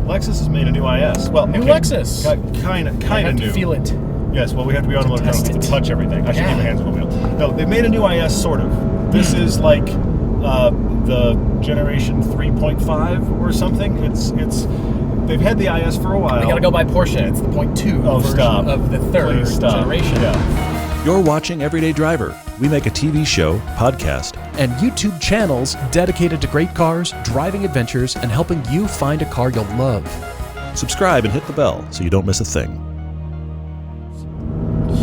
Lexus has made a new IS. Well, New Lexus. Kind of new. To feel it. Yes, well, we have to be automotive journalists to touch everything. I should keep my hands on the wheel. No, they've made a new IS, sort of. This is like the generation 3.5 or something. They've had the IS for a while. We gotta go by Porsche. It's the 0.2 version of the third generation. Yeah. You're watching Everyday Driver. We make a TV show, podcast, and YouTube channels dedicated to great cars, driving adventures, and helping you find a car you'll love. subscribe and hit the bell so you don't miss a thing.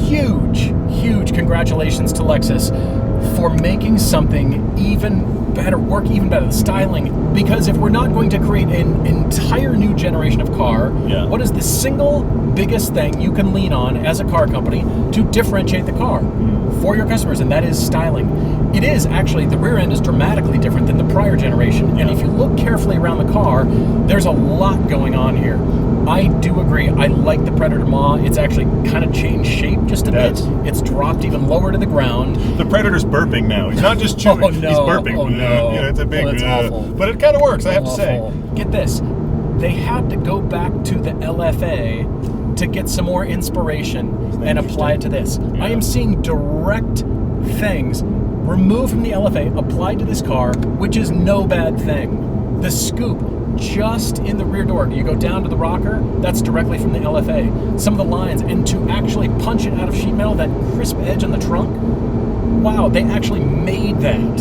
Huge congratulations to Lexus for making something even better, work even better, the styling. Because if we're not going to create an entire new generation of car, what is the single biggest thing you can lean on as a car company to differentiate the car for your customers? And that is styling. It is actually, the rear end is dramatically different than the prior generation. And if you look carefully around the car, there's a lot going on here. I do agree. I like the Predator maw. It's actually kind of changed shape just a bit. It's dropped even lower to the ground. The Predator's burping now. He's not just chewing. He's burping. Oh, no. You know, it's a big... that's awful. But it kind of works, I have to say. Get this. They had to go back to the LFA to get some more inspiration and apply it to this. Yeah. I am seeing direct things removed from the LFA, applied to this car, which is no bad thing. The scoop just in the rear door, you go down to the rocker, that's directly from the LFA. Some of the lines, and to actually punch it out of sheet metal, that crisp edge on the trunk, wow, they actually made that.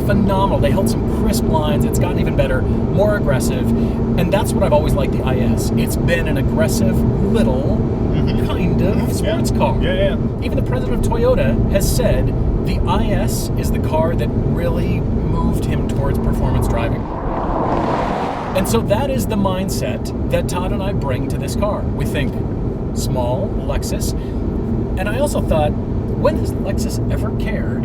Phenomenal. They held some crisp lines. It's gotten even better, more aggressive, and that's what I've always liked the IS. It's been an aggressive little kind of sports car. Even the president of Toyota has said the IS is the car that really moved him towards performance driving. And so that is the mindset that Todd and I bring to this car. We think small, Lexus. And I also thought, when has Lexus ever cared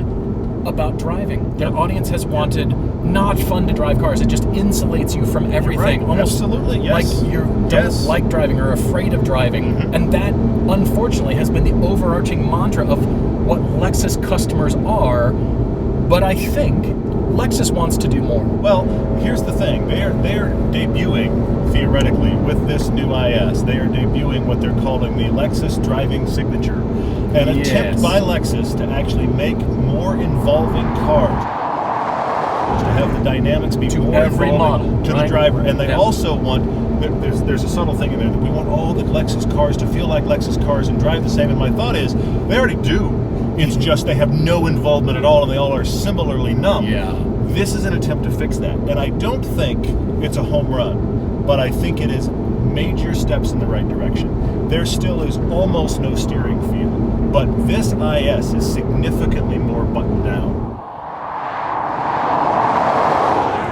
about driving? Their audience has wanted not fun to drive cars. It just insulates you from everything. Right. Almost absolutely, yes. like you don't like driving or afraid of driving. And that, unfortunately, has been the overarching mantra of what Lexus customers are. But I think Lexus wants to do more. Well, here's the thing. They're debuting, theoretically, with this new IS. They are debuting what they're calling the Lexus Driving Signature. An attempt by Lexus to actually make more involving cars, to have the dynamics be more involving to the driver. And they also want, there's a subtle thing in there, that we want all the Lexus cars to feel like Lexus cars and drive the same. And my thought is, they already do. It's just they have no involvement at all, and they all are similarly numb. This is an attempt to fix that. And I don't think it's a home run, but I think it is major steps in the right direction. There still is almost no steering feel, but this IS is significantly more buttoned down.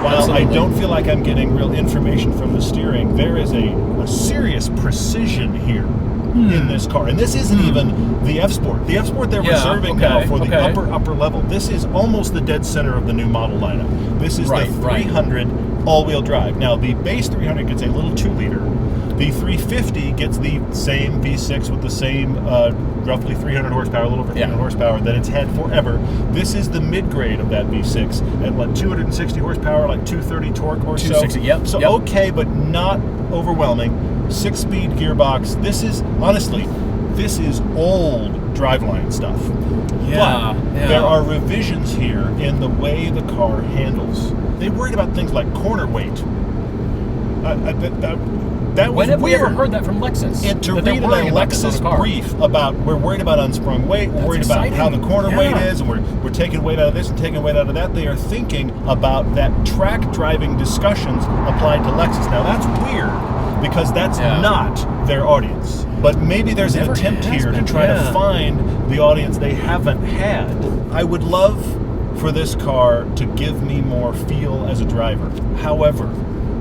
While I don't feel like I'm getting real information from the steering, there is a serious precision here in this car. And this isn't even the F-Sport. The F-Sport they're reserving now for the upper level. This is almost the dead center of the new model lineup. This is the 300 all-wheel drive. Now, the base 300 gets a little 2-liter. The 350 gets the same V6 with the same roughly 300 horsepower, a little over 300 horsepower that it's had forever. This is the mid-grade of that V6 at like 260 horsepower, like 230 torque or so. Okay, but not overwhelming. 6-speed gearbox. This is, honestly, this is old driveline stuff. But there are revisions here in the way the car handles. They worried about things like corner weight. That was when have we weird. ever heard that from Lexus? And to read in a Lexus brief about, we're worried about unsprung weight, we're worried about how the corner weight is, and we're taking weight out of this and taking weight out of that. They are thinking about that track driving discussions applied to Lexus. Now that's weird, because that's not their audience. But maybe there's an attempt here to try to find the audience they haven't had. I would love for this car to give me more feel as a driver. However,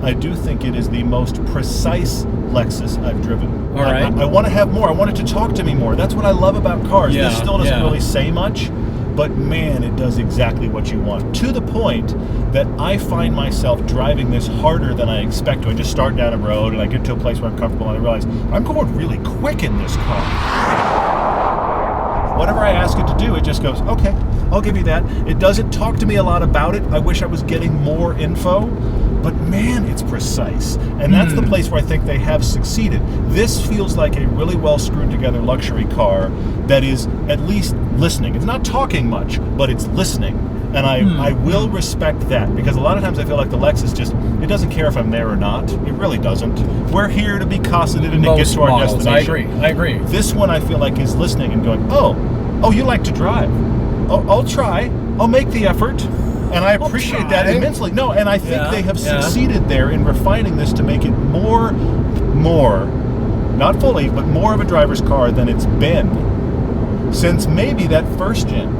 I do think it is the most precise Lexus I've driven. I want to have more. I want it to talk to me more. That's what I love about cars. This still doesn't really say much, but man, it does exactly what you want. To the point that I find myself driving this harder than I expect to. I just start down a road and I get to a place where I'm comfortable and I realize I'm going really quick in this car. Whatever I ask it to do, it just goes, okay, I'll give you that. It doesn't talk to me a lot about it. I wish I was getting more info. but man, it's precise. And that's the place where I think they have succeeded. This feels like a really well screwed together luxury car that is at least listening. It's not talking much, but it's listening. And I will respect that, because a lot of times I feel like the Lexus it doesn't care if I'm there or not. It really doesn't. We're here to be cosseted and to get to our destination. I agree. This one I feel like is listening and going, oh, you like to drive. Oh, I'll try. I'll make the effort. And I appreciate that immensely. No, and I think they have succeeded there in refining this to make it more, not fully, but more of a driver's car than it's been since maybe that first gen.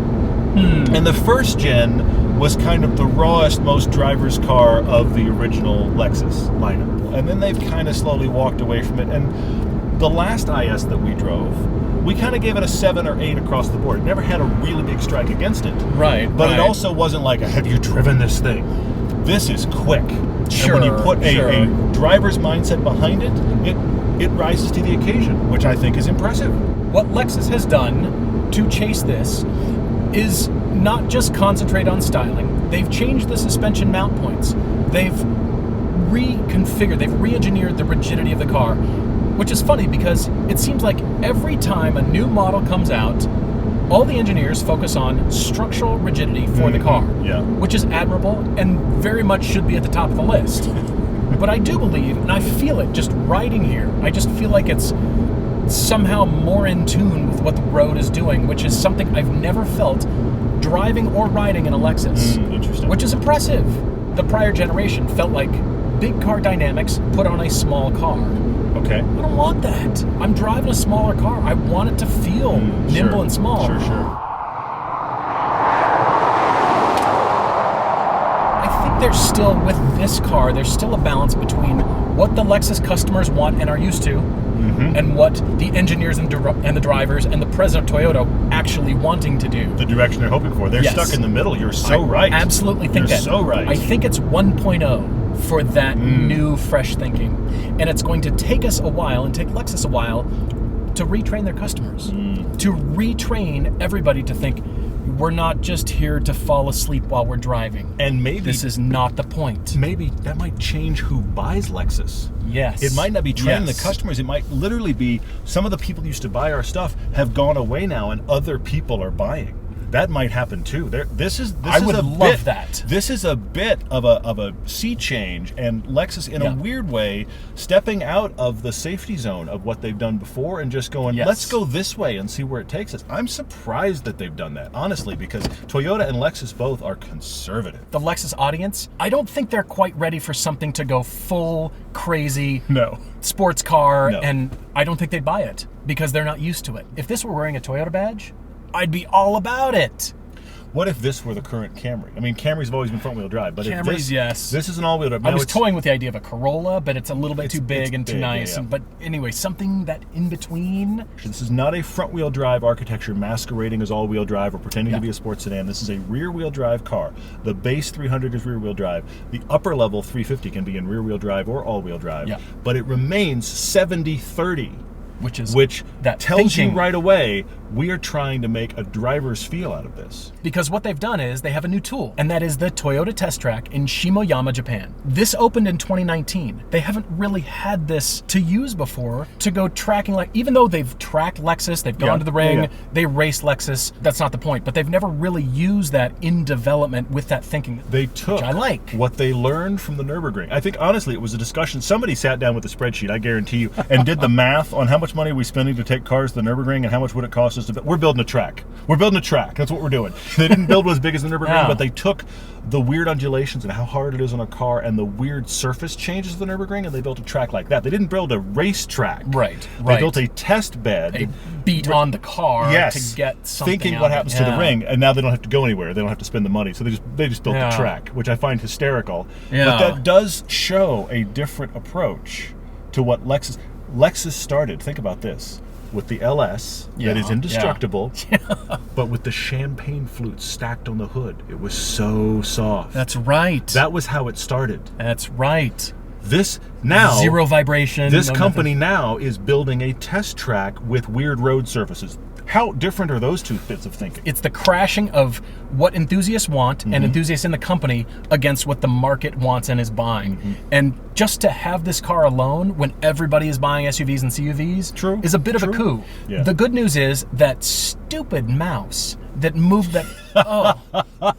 And the first gen was kind of the rawest, most driver's car of the original Lexus lineup. And then they've kind of slowly walked away from it. And the last IS that we drove, we kind of gave it a 7 or 8 across the board. It never had a really big strike against it. Right. But it also wasn't like, have you driven this thing? This is quick. Sure. And when you put a driver's mindset behind it, it rises to the occasion, which I think is impressive. What Lexus has done to chase this is not just concentrate on styling. They've changed the suspension mount points. They've reconfigured, they've re-engineered the rigidity of the car, which is funny because it seems like every time a new model comes out, all the engineers focus on structural rigidity for the car, which is admirable and very much should be at the top of the list. But I do believe, and I feel it just riding here, I just feel like it's somehow more in tune with what the road is doing, which is something I've never felt driving or riding in a Lexus. Interesting. Which is impressive. The prior generation felt like big car dynamics put on a small car. Okay. I don't want that. I'm driving a smaller car. I want it to feel nimble and small. Sure. I think there's still, with this car, there's still a balance between what the Lexus customers want and are used to, and what the engineers and the drivers and the president of Toyota actually wanting to do. The direction they're hoping for. They're stuck in the middle. You're so right. Absolutely think that. You're so right. I think it's 1.0 for that new, fresh thinking. And it's going to take us a while, and take Lexus a while, to retrain their customers. To retrain everybody to think, we're not just here to fall asleep while we're driving. And maybe this is not the point. Maybe that might change who buys Lexus. Yes. It might not be training the customers. It might literally be some of the people who used to buy our stuff have gone away now and other people are buying. That might happen too. I would love that. This is a bit of a sea change, and Lexus, in a weird way, stepping out of the safety zone of what they've done before and just going, let's go this way and see where it takes us. I'm surprised that they've done that, honestly, because Toyota and Lexus both are conservative. The Lexus audience, I don't think they're quite ready for something to go full crazy sports car, and I don't think they'd buy it because they're not used to it. If this were wearing a Toyota badge, I'd be all about it. What if this were the current Camry? I mean, Camrys have always been front-wheel drive, but Camrys, this is an all-wheel drive. I was toying with the idea of a Corolla, but it's a little bit too big and too nice. But anyway, something that in between. This is not a front-wheel drive architecture masquerading as all-wheel drive or pretending to be a sports sedan. This is a rear-wheel drive car. The base 300 is rear-wheel drive. The upper-level 350 can be in rear-wheel drive or all-wheel drive. But it remains 70-30. Which tells you right away, we are trying to make a driver's feel out of this. Because what they've done is they have a new tool, and that is the Toyota Test Track in Shimoyama, Japan. This opened in 2019. They haven't really had this to use before to go tracking, like, even though they've tracked Lexus, they've gone to the ring, they race Lexus, that's not the point, but they've never really used that in development with that thinking. They took what they learned from the Nürburgring. I think, honestly, it was a discussion. Somebody sat down with a spreadsheet, I guarantee you, and did the math on how much money are we spending to take cars to the Nürburgring and how much would it cost us to build. We're building a track. We're building a track. That's what we're doing. They didn't build one as big as the Nürburgring, but they took the weird undulations and how hard it is on a car and the weird surface changes of the Nürburgring, and they built a track like that. They didn't build a race track. They built a test bed. A beat on the car to get something thinking what happens to the ring, and now they don't have to go anywhere. They don't have to spend the money. So they just built the track, which I find hysterical. But that does show a different approach to what Lexus started. Think about this. With the LS that is indestructible, but with the champagne flutes stacked on the hood. It was so soft. That's right. That was how it started. That's right. This now, zero vibration. This company now is building a test track with weird road surfaces. How different are those two bits of thinking? It's the crashing of what enthusiasts want and enthusiasts in the company against what the market wants and is buying. And just to have this car alone when everybody is buying SUVs and CUVs is a bit of a coup. Yeah. The good news is that stupid mouse that moved that,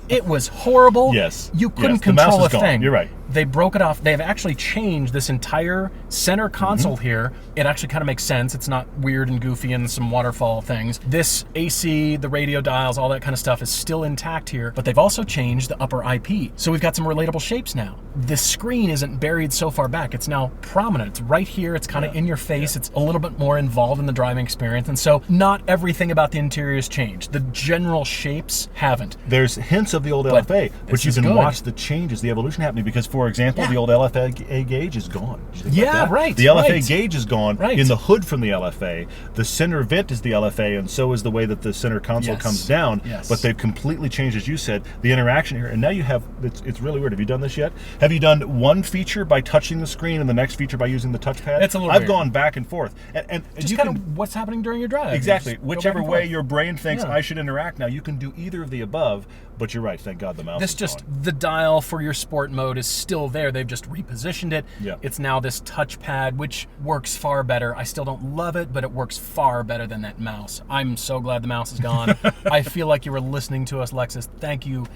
it was horrible. Yes. You couldn't Yes, the mouse control is a gone. thing. You're right. They broke it off. They've actually changed this entire center console here. It actually kind of makes sense. It's not weird and goofy and some waterfall things. This AC, the radio dials, all that kind of stuff is still intact here, but they've also changed the upper IP. So we've got some relatable shapes now. The screen isn't buried so far back. It's now prominent. It's right here. It's kind of in your face. It's a little bit more involved in the driving experience. And so not everything about the interior has changed. The general shapes haven't. There's hints of the old But LFA, but this you is can good. watch the changes, the evolution happening. Because, for example, the old LFA gauge is gone. Did you think about that? Right. The LFA right. gauge is gone. Right. In the hood from the LFA, the center vent is the LFA, and so is the way that the center console comes down. Yes. But they've completely changed, as you said, the interaction here. And now you have, it's really weird. Have you done this yet? Have you done one feature by touching the screen and the next feature by using the touchpad? It's a little I've weird. gone back and forth. And Just you kind can, of what's happening during your drive. exactly. Just go back Whichever and way forth. your brain thinks Yeah. I should interact now, you can do either of the above. But you're right. Thank God the mouse This is just, gone. the dial for your sport mode is still there. They've just repositioned it. Yeah. It's now this touchpad, which works far better. I still don't love it, but it works far better than that mouse. I'm so glad the mouse is gone. I feel like you were listening to us, Lexus. Thank you.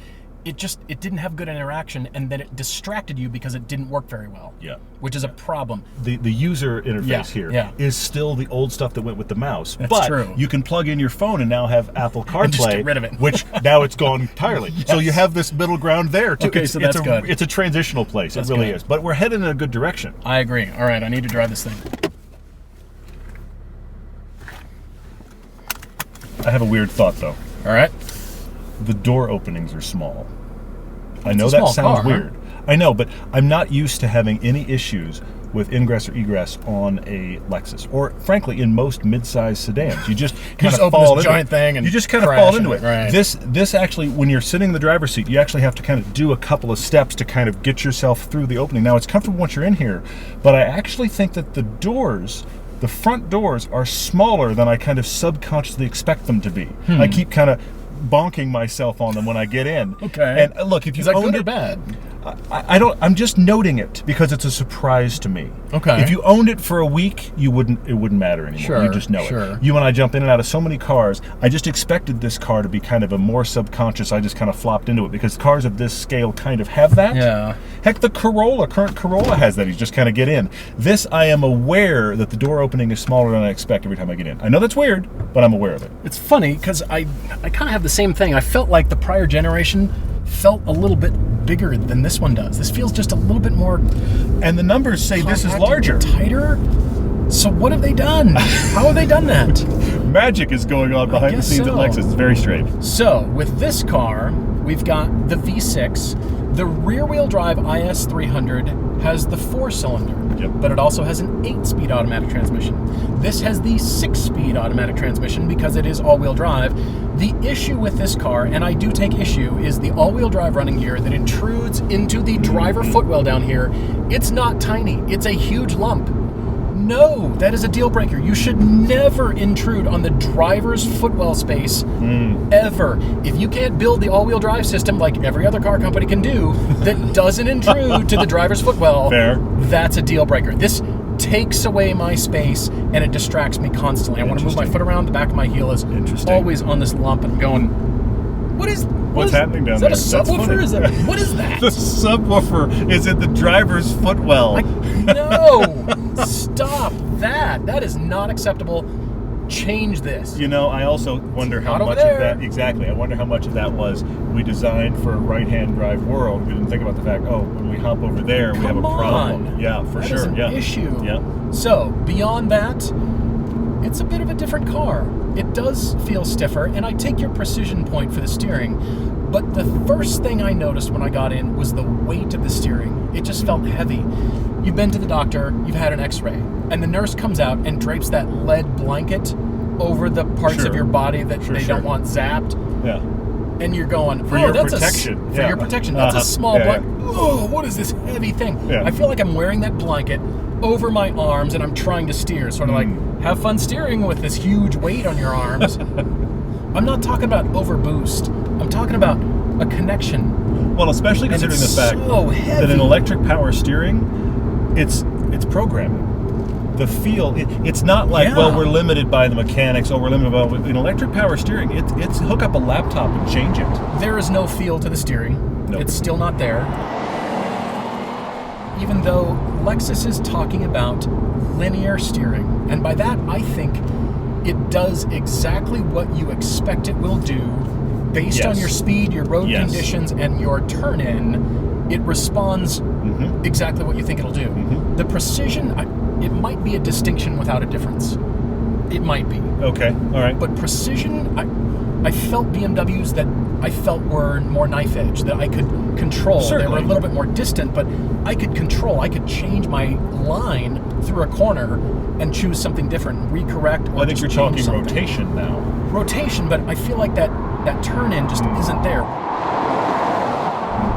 It didn't have good interaction, and then it distracted you because it didn't work very well. Yeah. Which is a problem. The user interface here is still the old stuff that went with the mouse. That's but true. you can plug in your phone and now have Apple CarPlay, just get rid of it. which now it's gone entirely. Yes. So you have this middle ground there too. Okay, so that's good. It's a transitional place. That's it really good. is. But we're headed in a good direction. I agree. All right, I need to drive this thing. I have a weird thought though. All right. The door openings are small. I It's know a that small sounds car, huh? weird. I know, but I'm not used to having any issues with ingress or egress on a Lexus, or frankly, in most mid-size sedans. You just kind just of open fall this into giant it. thing and you just kind of crash fall into it. into it, right. This actually, when you're sitting in the driver's seat, you actually have to kind of do a couple of steps to kind of get yourself through the opening. Now, it's comfortable once you're in here, but I actually think that the doors, the front doors, are smaller than I kind of subconsciously expect them to be. I keep kind of bonking myself on them when I get in. Okay. And look, if you Is that owned good or it, bad? I don't. I'm just noting it because it's a surprise to me. Okay. If you owned it for a week, it wouldn't matter anymore. Sure, You just know sure. it. You and I jump in and out of so many cars. I just expected this car to be kind of a more subconscious. I just kind of flopped into it because cars of this scale kind of have that. Yeah. Heck, the current Corolla has that. You just kind of get in. This, I am aware that the door opening is smaller than I expect every time I get in. I know that's weird, but I'm aware of it. It's funny because I kind of have the same thing. I felt like the prior generation felt a little bit bigger than this one does. This feels just a little bit more And the numbers say this is compacted, larger. tighter. So what have they done? How have they done that? Magic is going on behind the guess scenes at so. Lexus. It's very strange. So with this car, we've got the V6. The rear-wheel drive IS300 has the 4-cylinder, Yep. but it also has an 8-speed automatic transmission. This has the 6-speed automatic transmission because it is all-wheel drive. The issue with this car, and I do take issue, is the all-wheel drive running gear that intrudes into the driver footwell down here. It's not tiny. It's a huge lump. No, that is a deal breaker. You should never intrude on the driver's footwell space, ever. If you can't build the all-wheel drive system like every other car company can do that doesn't intrude to the driver's footwell, Fair. that's a deal breaker. This takes away my space and it distracts me constantly. I want to move my foot around, the back of my heel is Interesting. always on this lump and going, What's happening down there? there? Is that a That's funny. subwoofer? Is that, what is that? The subwoofer is in the driver's footwell. No! Stop that. That is not acceptable. Change this. You know, I also wonder how Not over much of there. that, exactly, I wonder how much of that was we designed for a right-hand drive world. We didn't think about the fact, oh, when we hop over there, we have a Come problem. on. Yeah, for That sure. is an yeah. issue. Yeah. So, beyond that, it's a bit of a different car. It does feel stiffer, and I take your precision point for the steering, but the first thing I noticed when I got in was the weight of the steering. It just felt heavy. You've been to the doctor, you've had an x-ray, and the nurse comes out and drapes that lead blanket over the parts Sure. of your body that Sure, they sure. don't want zapped. Yeah. and you're going, for oh, your that's protection. for your protection. That's a small Yeah, blanket. Oh, what is this heavy thing? Yeah. I feel like I'm wearing that blanket over my arms and I'm trying to steer. Sort of like, have fun steering with this huge weight on your arms. I'm not talking about overboost. I'm talking about a connection. Well, especially considering the fact so heavy. that in electric power steering, it's programming. The feel, it's not like, Yeah. well, we're limited by the mechanics, or we're limited by, in electric power steering, it's hook up a laptop and change it. There is no feel to the steering. Nope. It's still not there. Even though Lexus is talking about linear steering. And by that, I think it does exactly what you expect it will do based Yes. on your speed, your road Yes. conditions, and your turn-in. It responds exactly what you think it'll do. The precision, it might be a distinction without a difference. It might be. Okay, all right. But precision, I felt BMWs that I felt were more knife edge, that I could control. Certainly. They were a little bit more distant, but I could control. I could change my line through a corner and choose something different, recorrect, or I think just you're change talking something. rotation now. Rotation, but I feel like that turn-in just isn't there.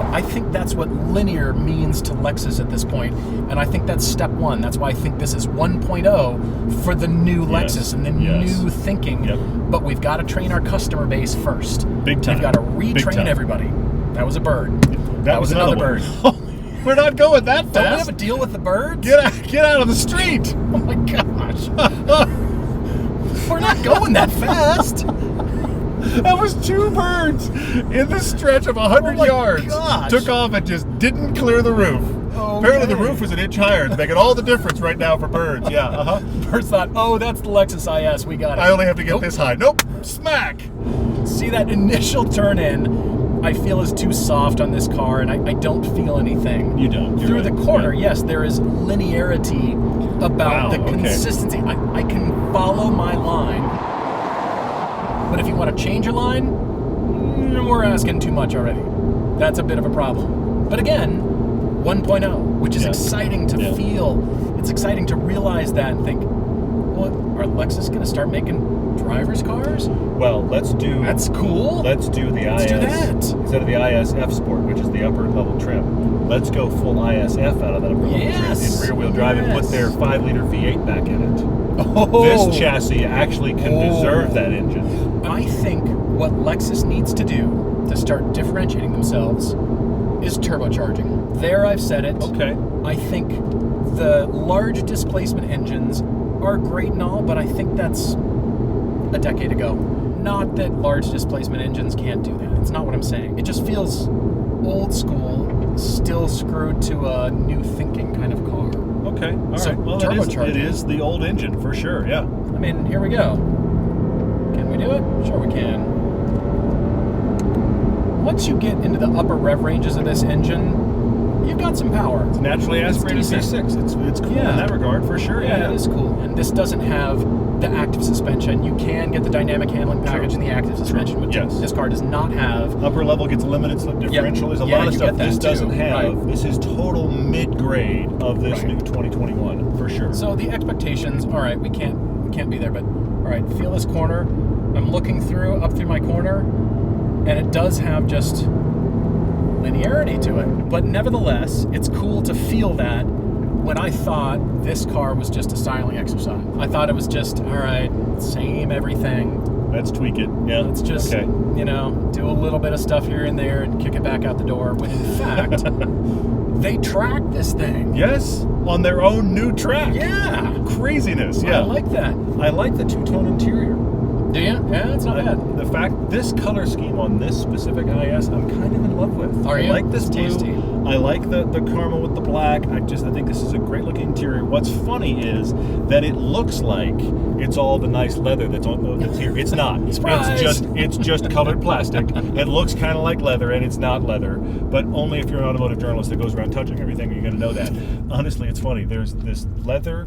I think that's what linear means to Lexus at this point, and I think that's step one. That's why I think this is 1.0 for the new Lexus and the new thinking. Yep. But we've got to train our customer base first. Big time. We've got to Big retrain time. everybody. That was a bird. That was another another bird. one. We're not going that Don't we have fast. a deal with the birds? Get out of the street. Oh my gosh. We're not going that fast. That was 2 birds in the stretch of 100 Oh my yards. gosh. Took off and just didn't clear the roof. Okay. Apparently the roof was an inch higher. It's making all the difference right now for birds. Yeah, Birds thought, oh, that's the Lexus IS. We got it. I only have to get Nope. this high. Nope. Smack. See, that initial turn in, I feel is too soft on this car, and I don't feel anything. You don't. You're Through right. the corner, Yeah. yes, there is linearity about Wow, the okay. consistency. I can follow my line. But if you want to change your line, we're asking too much already. That's a bit of a problem. But again, 1.0, which is Yeah. exciting to Yeah. feel. It's exciting to realize that and think, well, are Lexus going to start making driver's cars? Well, let's do. That's cool. Let's do the Let's IS. do that. Instead of the ISF Sport, which is the upper level trim. Let's go full ISF out of that upper level Yes. trim in rear wheel drive and put Yes. their 5-liter V8 back in it. Oh. This chassis actually can deserve that engine. I think what Lexus needs to do to start differentiating themselves is turbocharging. There, I've said it. Okay. I think the large displacement engines are great and all, but I think that's a decade ago. Not that large displacement engines can't do that. It's not what I'm saying. It just feels old school, still screwed to a new thinking kind of car. Okay. All right. So, Well, turbocharging. it is the old engine for sure. Yeah. I mean, here we go. Can we do it? Sure we can. Once you get into the upper rev ranges of this engine, you've got some power. It's naturally aspirated decent. V6. It's cool Yeah. in that regard for sure. Yeah, it is cool. And this doesn't have the active suspension. You can get the dynamic handling package in the active suspension, which Yes. this car does not have. Upper level gets limited slip differential. There's a lot of you stuff get that this too. doesn't have. Right. This is total mid-grade of this Right. new 2021 for sure. So the expectations, all right, we can't be there, but all right, feel this corner. I'm looking up through my corner, and it does have just linearity to it. But nevertheless, it's cool to feel that when I thought this car was just a styling exercise. I thought it was just, all right, same everything. Let's tweak it. Yeah. Let's just, okay. do a little bit of stuff here and there and kick it back out the door. When in fact, they tracked this thing. Yes, on their own new track. Yeah. Craziness. Yeah. I like that. I like the two-tone interior. Do you? Yeah, it's not bad. The fact, this color scheme on this specific IS, I'm kind of in love with. Are you? I like this It's blue. tasty. I like the caramel with the black. I think this is a great looking interior. What's funny is that it looks like it's all the nice leather that's here. It's not. Surprise. It's just colored plastic. It looks kind of like leather, and it's not leather. But only if you're an automotive journalist that goes around touching everything, you're going to know that. Honestly, it's funny. There's this leather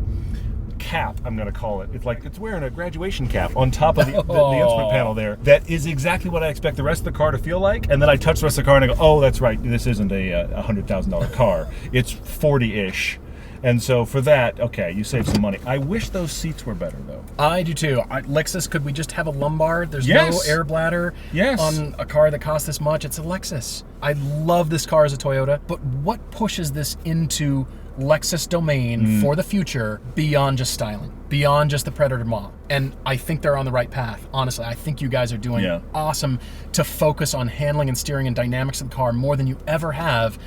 cap, I'm going to call it. It's like it's wearing a graduation cap on top of the instrument panel there. That is exactly what I expect the rest of the car to feel like. And then I touch the rest of the car and I go, oh, that's right. This isn't a $100,000 car. It's 40-ish. And so for that, okay, you save some money. I wish those seats were better, though. I do too. Lexus, could we just have a lumbar? There's Yes. no air bladder on a car that costs this much. It's a Lexus. I love this car as a Toyota, but what pushes this into Lexus domain for the future beyond just styling, beyond just the Predator model? And I think they're on the right path. Honestly, I think you guys are doing awesome to focus on handling and steering and dynamics of the car more than you ever have.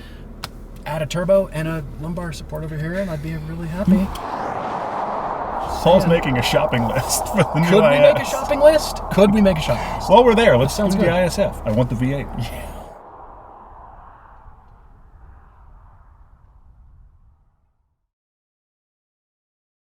Add a turbo and a lumbar support over here, and I'd be really happy. Paul's making a shopping list for the new Could we IS. make a shopping list? Could we make a shopping list? While we're there, let's Sounds do the good. ISF. I want the V8.